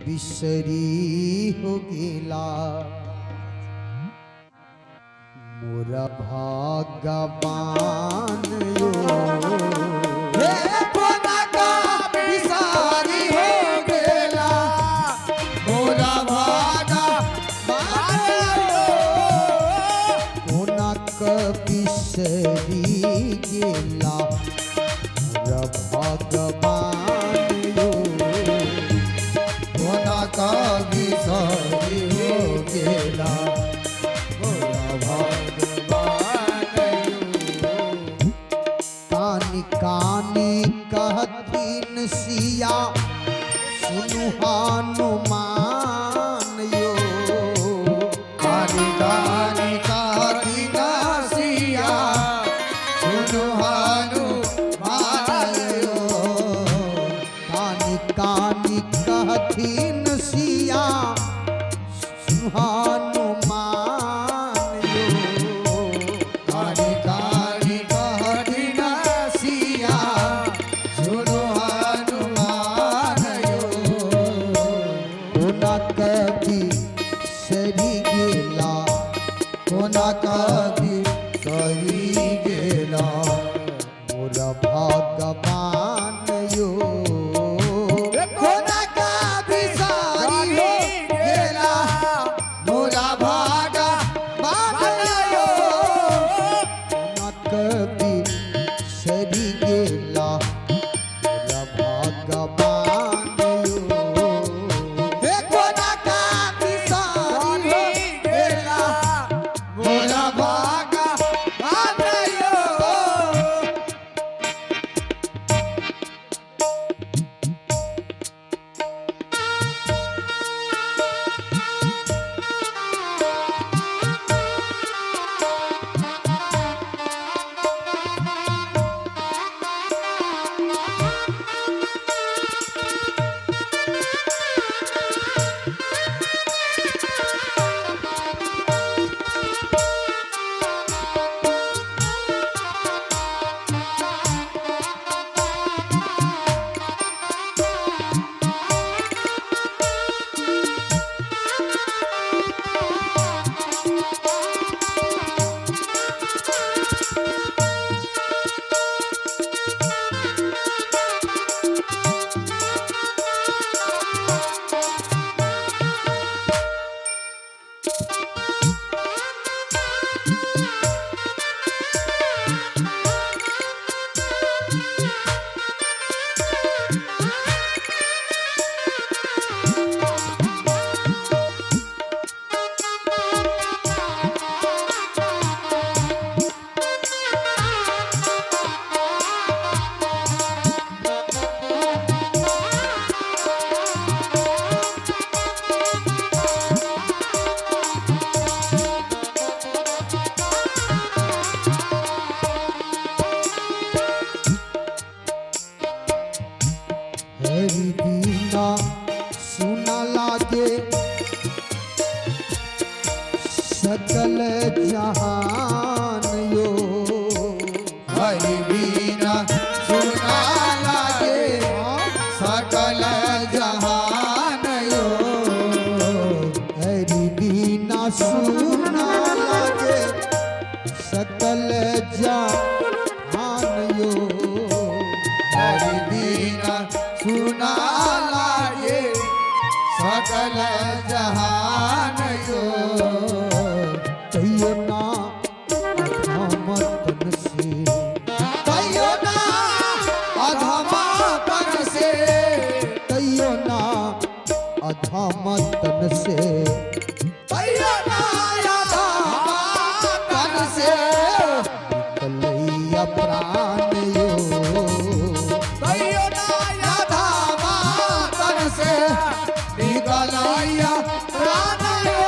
बिसरी हो गेला मोरा भगवान यो हे कोना का बिसरी हो गेला मोरा भगवान यो कोना का बिसरी गेला मोरा भगवान यो कोना का बिसरी हो गेला कानी कहतीन सिया सुनु हनुमान यो कानी कानी कहतीन सिया सुनु हनुमान यो कानी कानी कहतीन सिया सुनु हनुमान यो कानी कानी कहतीन सिया सुनु हनुमान यो कोना कभी सरी गेला कोना कभी सरी गेला मोरा भगवान यो कोना कभी सरी हो गेला मोरा भगवान यो कोना कभी सरी गेला मोरा भगवान यो हे कोना कभी सरी हो गेला मोरा भगवान यो हरि बीना सुना लागे सकल जहान यो हरि बीना सुना लागे सकल जहान यो हरि बीना सुना लागे सकल जहान यो हरि बीना सुना लागे सकल जहान यो कहियो ना अधमतन से कहियो ना अधमतन से कहियो ना अधमतन से कहियो ना अधमतन से निकलैया प्राण यो निकलैया प्राण यो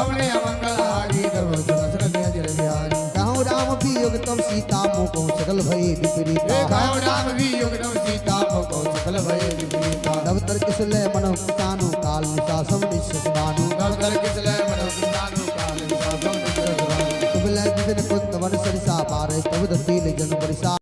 पवने अमंगलहारी धर्म दशरथ अजर बिहारी कहूँ राम वियोग तब सीता मोको सकल भई विपरीता खाओ राम भी युगदम सीता को सकल भय विपरीता नव तर्क किसले मनो किसानु काल निशासम निश्चितानु नवतर किसले मनो किसानु काल साधो निश्चय तुबले जिन कुंत वन सरिसा पारे तब दतील जन परिसा